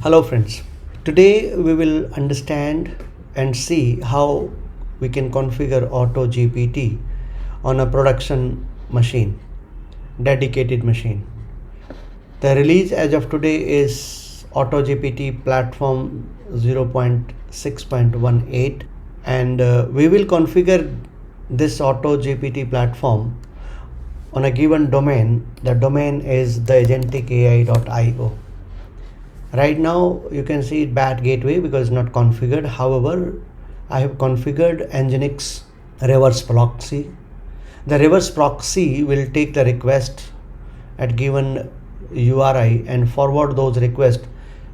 Hello friends, today we will understand and see how we can configure AutoGPT on a production machine, dedicated machine. The release as of today is AutoGPT platform 0.6.18 and we will configure this AutoGPT platform on a given domain. The domain is the agenticai.io. Right now you can see it bad gateway because it's not configured. However, I have configured Nginx reverse proxy. The reverse proxy will take the request at given URI and forward those requests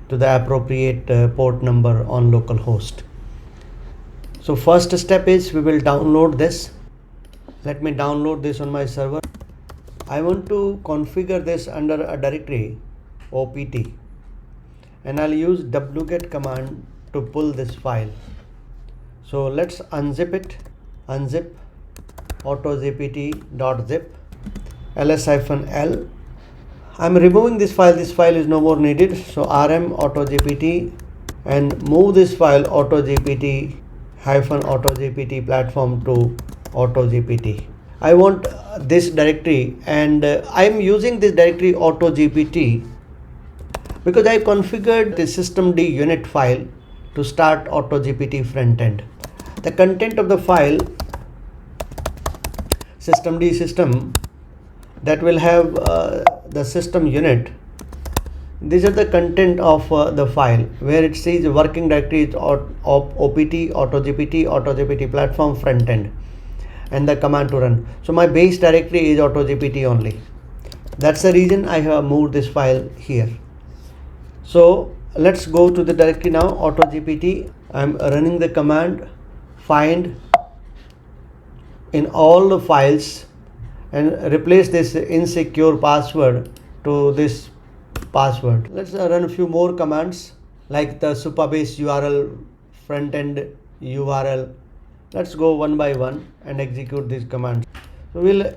to the appropriate port number on localhost. So first step is we will download this. Let me download this on my server. I want to configure this under a directory opt, and I'll use wget command to pull this file. So let's unzip it. Unzip autogpt.zip ls-l. I'm removing this file. This file is no more needed. So rm autogpt and move this file autogpt-autogpt platform to autogpt. I want this directory, and I'm using this directory autogpt because I configured the systemd unit file to start AutoGPT frontend. The content of the file systemd system that will have the system unit. These are the content of the file where it says working directory is opt, autogpt platform frontend, and the command to run. So my base directory is AutoGPT only. That's the reason I have moved this file here. So let's go to the directory now, AutoGPT. I'm running the command find in all the files and replace this insecure password to this password. Let's run a few more commands like the supabase URL, frontend URL. Let's go one by one and execute these commands. So we'll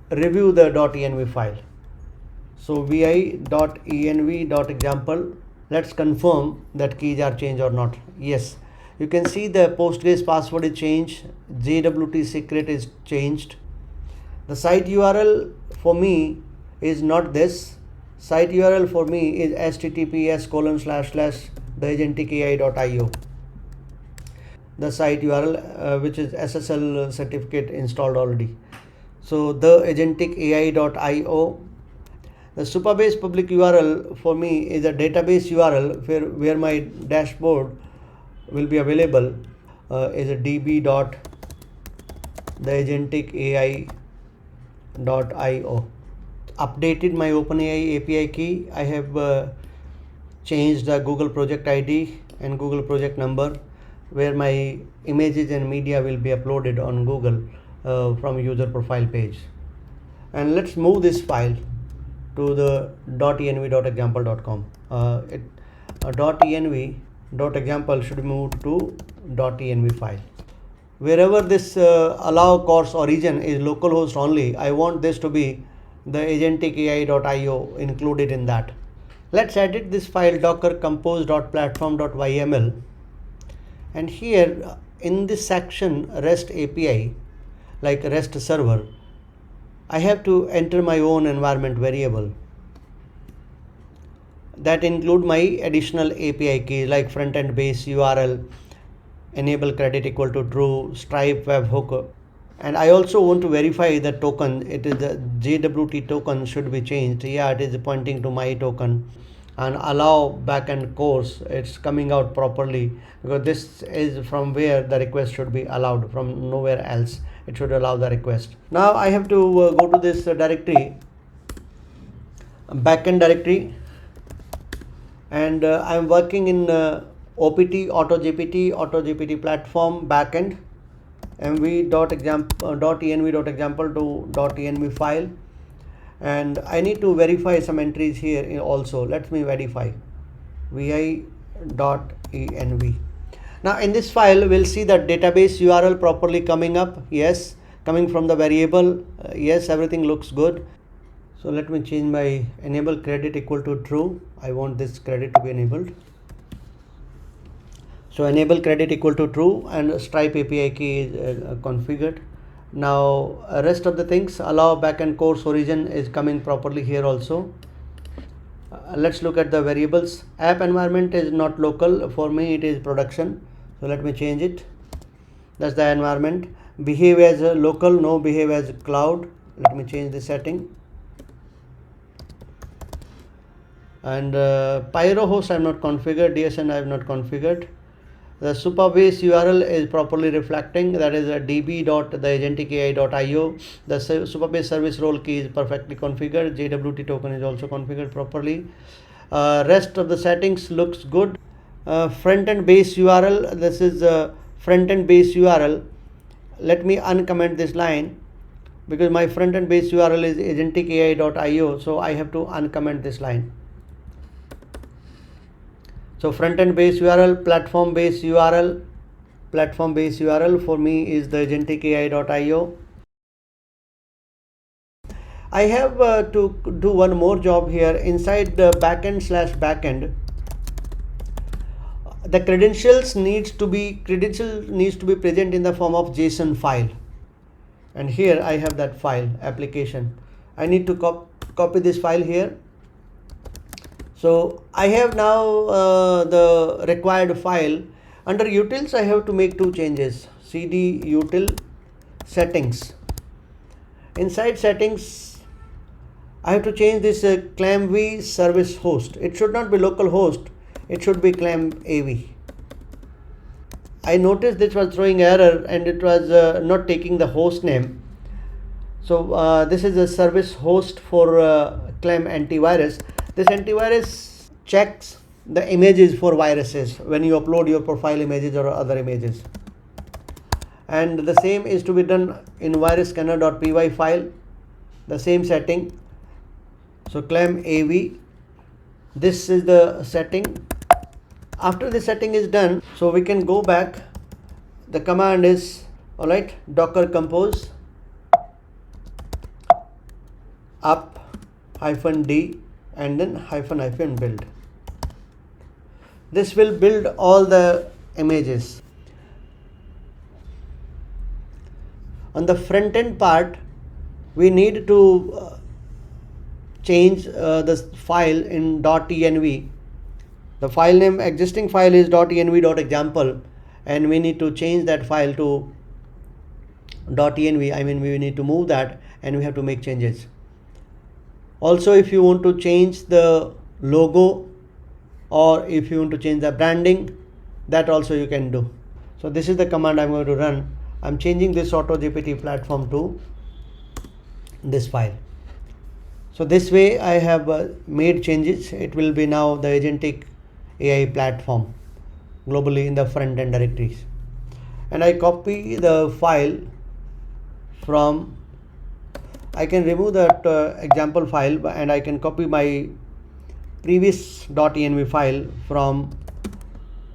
review the .env file. So vi.env.example. Let's confirm that keys are changed or not. Yes, you can see the Postgres password is changed, JWT secret is changed. The site URL for me is not this. Site URL for me is https://theagenticai.io. The site URL which is SSL certificate installed already. So theagenticai.io. The Supabase public URL for me is a database URL where my dashboard will be available, is a db.theagenticai.io. Updated my OpenAI API key. I have changed the Google project ID and Google project number where my images and media will be uploaded on Google from user profile page. And let's move this file to the .env.example.com. .env.example should move to .env file. Wherever this allow course origin is localhost only, I want this to be the agenticai.io included in that. Let's edit this file docker compose.platform.yml, and here in this section REST API, like REST server, I have to enter my own environment variable that include my additional API key like frontend base URL, enable credit equal to true, Stripe webhook, and I also want to verify the token. It is the JWT token should be changed. Yeah, it is pointing to my token, and allow backend course. It's coming out properly because this is from where the request should be allowed, from nowhere else. It should allow the request. Now I have to go to this directory, backend directory, and I'm working in OPT AutoGPT platform backend mv.env.example to .env file, and I need to verify some entries here also. Let me verify vi.env. Now in this file we'll see that database URL properly coming up. Yes, coming from the variable. Yes, everything looks good. So let me change my enable credit equal to true. I want this credit to be enabled. So enable credit equal to true, and Stripe API key is configured. Now rest of the things, allow backend course origin is coming properly here also. Let's look at the variables. App environment is not local, for me it is production, so let me change it. That's the environment. Behave as a local, no, behave as a cloud. Let me change the setting. And Pyro host I have not configured, DSN I have not configured. The Supabase URL is properly reflecting, that is a db.theagentic.ai.io. The Supabase service role key is perfectly configured. JWT token is also configured properly. Rest of the settings looks good. Front-end base URL, this is a front-end base URL. Let me uncomment this line because my front-end base URL is agentic.ai.io, so I have to uncomment this line. So front-end base URL, platform base URL for me is the agentic.ai.io. I have to do one more job here inside the backend. The credentials needs to be present in the form of JSON file, and here I have that file application. I need to copy this file here. So I have now the required file. Under utils I have to make two changes. cd util settings. Inside settings I have to change this ClamAV service host. It should not be local host, it should be ClamAV. I noticed this was throwing error and it was not taking the host name. So this is a service host for Clam antivirus. This antivirus checks the images for viruses when you upload your profile images or other images. And the same is to be done in virusscanner.py file, the same setting. So ClamAV, this is the setting. After the setting is done, so we can go back. The command is, alright, docker compose up -d and then -- build. This will build all the images. On the front end part, we need to change the file in .env. The file name existing file is .env.example, and we need to change that file to .env. I mean, we need to move that and we have to make changes. Also, if you want to change the logo or if you want to change the branding, that also you can do. So this is the command I'm going to run. I'm changing this AutoGPT platform to this file. So this way I have made changes. It will be now the agentic AI platform globally in the front end directories. And I copy the file from, I can remove that example file and I can copy my previous .env file from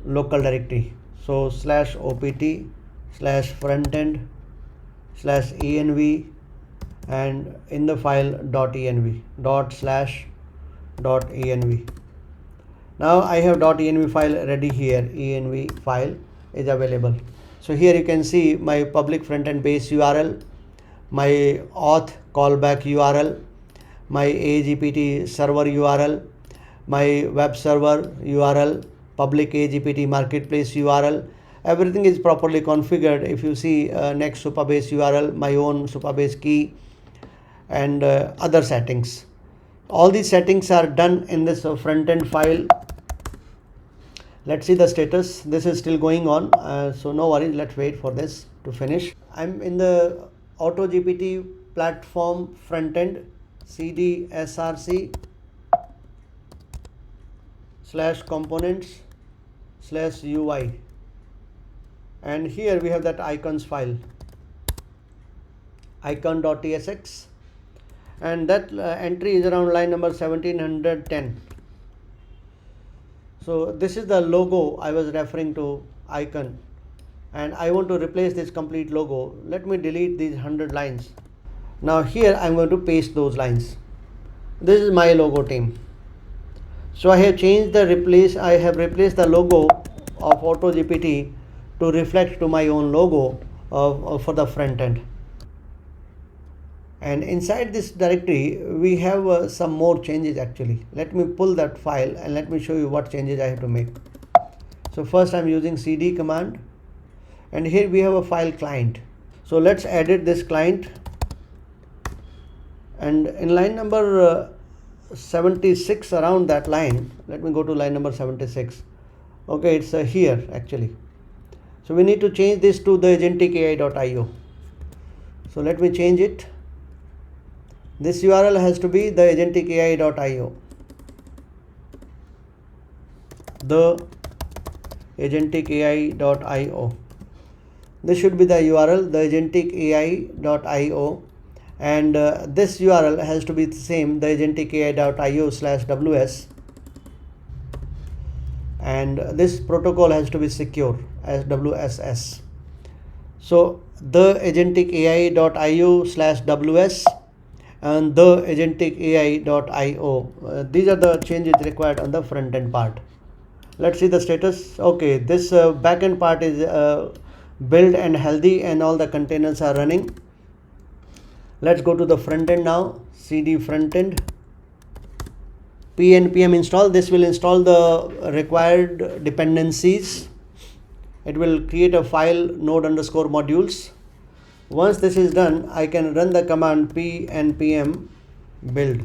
local directory. So /opt/frontend/env, and in the file .env ./.env. Now I have .env file ready here. env file is available. So here you can see my public front-end base URL, my auth callback URL, my AGPT server URL, my web server URL, public AGPT marketplace URL. Everything is properly configured. If you see next Supabase URL, my own Supabase key, and other settings. All these settings are done in this front-end file. Let's see the status. This is still going on, so no worries. Let's wait for this to finish. I'm in the AutoGPT platform front-end, cd src/components/UI, and here we have that icons file, icon.tsx, and that entry is around line number 1710. So this is the logo I was referring to, icon, and I want to replace this complete logo. Let me delete these 100 lines. Now here I'm going to paste those lines. This is my logo team. So I have changed I have replaced the logo of AutoGPT to reflect to my own logo for the front end. And inside this directory we have some more changes actually. Let me pull that file and let me show you what changes I have to make. So first I'm using cd command, and here we have a file client. So let's edit this client, and in line number 76, around that line, let me go to line number 76. Okay, it's here actually. So we need to change this to the agentic.ai.io. So let me change it. This URL has to be the agentic.ai.io. The agentic.ai.io. This should be the URL, the agentic.ai.io, and this URL has to be the same, the agentic.ai.io/ws, and this protocol has to be secure as WSS. So the agentic.ai.io/ws and the agentic.ai.io, these are the changes required on the front end part. Let's see the status. Okay, this backend part is built and healthy, and all the containers are running. Let's go to the front end now. cd front end npm install. This will install the required dependencies. It will create a file node_modules. Once this is done, I can run the command npm build.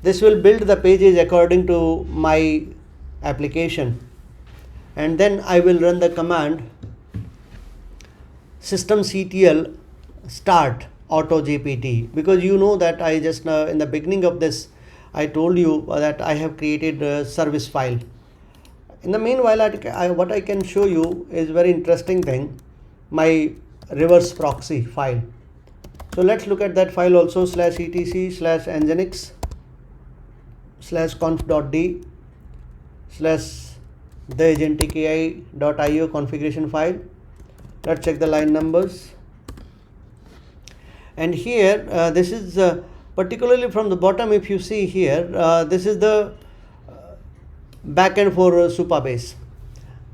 This will build the pages according to my application, and then I will run the command systemctl start AutoGPT, because you know that I just in the beginning of this I told you that I have created a service file. In the meanwhile, what I can show you is very interesting thing, my reverse proxy file. So let's look at that file also, /etc/nginx/conf.d/the agentic.ai.io configuration file. Let's check the line numbers. And here this is particularly from the bottom, if you see here, this is the backend for Supabase,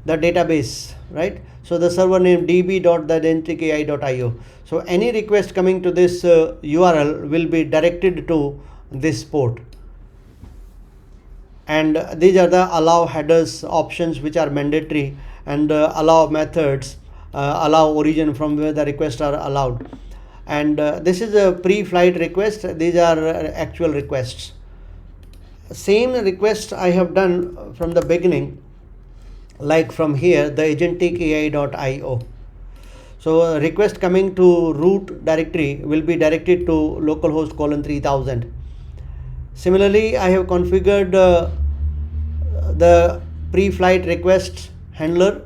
the database, right? So the server name db.theagentic.ai.io. So any request coming to this URL will be directed to this port. And these are the allow headers options which are mandatory, and allow methods, allow origin from where the requests are allowed. And this is a pre-flight request. These are actual requests. Same requests I have done from the beginning, like from here, the agentic.ai.io. So a request coming to root directory will be directed to localhost :3000. Similarly, I have configured the pre-flight request handler,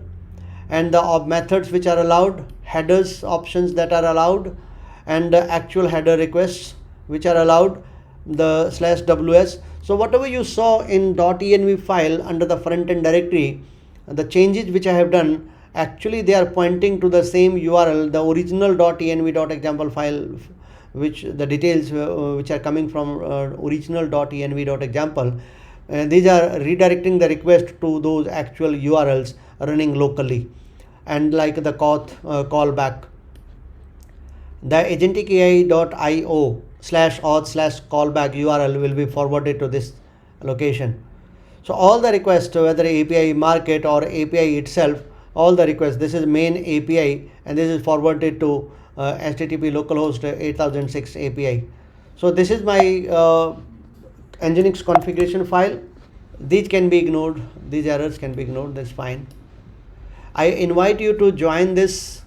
and the methods which are allowed, headers options that are allowed, and the actual header requests which are allowed, the /ws. So whatever you saw in .env file under the front end directory, the changes which I have done, actually they are pointing to the same URL, the original .env.example file, which the details which are coming from original .env.example. These are redirecting the request to those actual URLs running locally, and like the callback. The agentic.ai.io/auth/callback URL will be forwarded to this location. So all the requests, whether API market or API itself, all the requests, this is main API, and this is forwarded to HTTP localhost 8006 API. So this is my Nginx configuration file. These can be ignored, these errors can be ignored, that's fine. I invite you to join this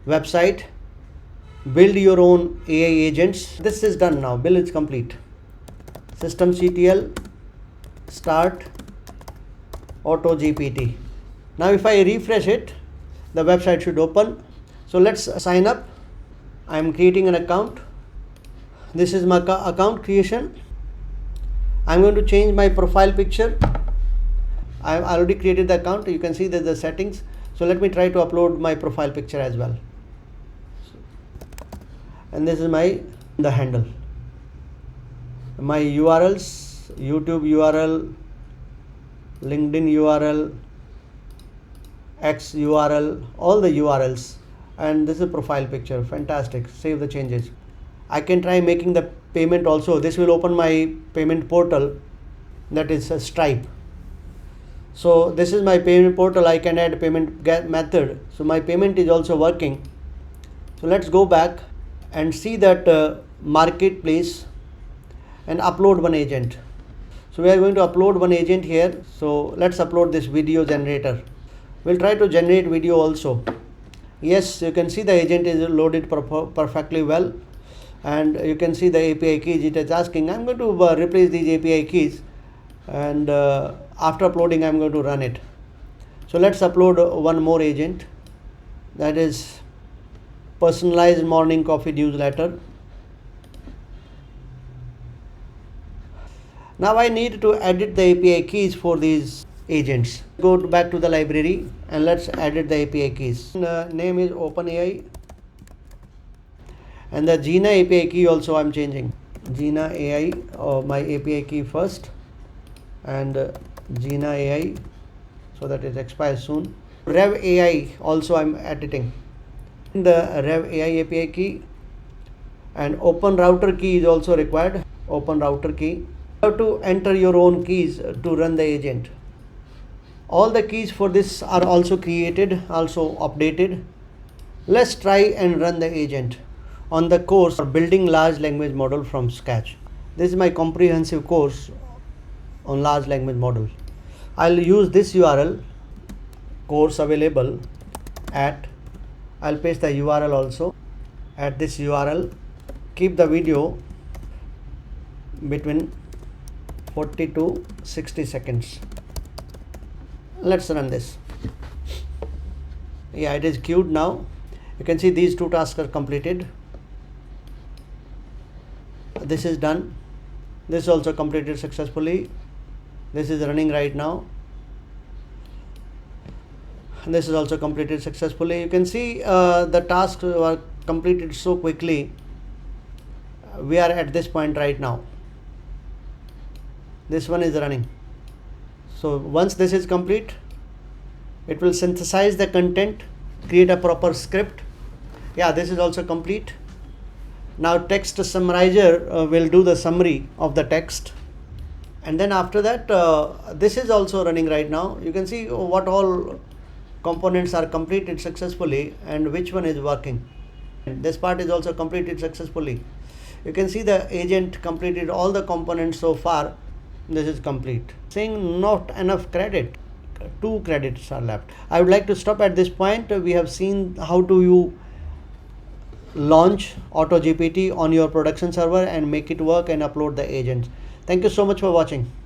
website, build your own AI agents. This is done now, build is complete. Systemctl start AutoGPT. Now if I refresh it, the website should open. So let's sign up. I am creating an account. This is my account creation. I'm going to change my profile picture. I've already created the account. You can see that the settings. So let me try to upload my profile picture as well. And this is the handle. My URLs, YouTube URL, LinkedIn URL, X URL, all the URLs, and this is profile picture. Fantastic. Save the changes. I can try making the payment also. This will open my payment portal, that is a Stripe. So this is my payment portal. I can add payment method. So my payment is also working. So let's go back and see that marketplace and upload one agent. So we are going to upload one agent here. So let's upload this video generator. We'll try to generate video also. Yes, you can see the agent is loaded perfectly well, and you can see the API keys it is asking. I'm going to replace these API keys, and after uploading I'm going to run it. So let's upload one more agent, that is personalized morning coffee newsletter. Now I need to edit the API keys for these agents. Go back to the library and let's edit the API keys. Name is OpenAI, and the Gina API key also I'm changing. Gina AI, my API key first, and Gina AI, so that it expires soon. Rev AI also I'm editing. The Rev AI API key, and open router key is also required. Open router key. You have to enter your own keys to run the agent. All the keys for this are also created, also updated. Let's try and run the agent on the course for building large language model from scratch. This is my comprehensive course on large language model. I'll use this URL, course available at, I'll paste the URL also at this URL. Keep the video between 40 to 60 seconds. Let's run this. Yeah, it is queued now. You can see these two tasks are completed. This is done. This is also completed successfully. This is running right now. And this is also completed successfully. You can see the tasks were completed so quickly. We are at this point right now. This one is running. So once this is complete, it will synthesize the content, create a proper script. Yeah, this is also complete. Now text summarizer will do the summary of the text, and then after that this is also running right now. You can see what all components are completed successfully and which one is working. And this part is also completed successfully. You can see the agent completed all the components so far. This is complete. Saying not enough credit, 2 credits are left. I would like to stop at this point. We have seen how do you launch AutoGPT on your production server and make it work and upload the agents. Thank you so much for watching.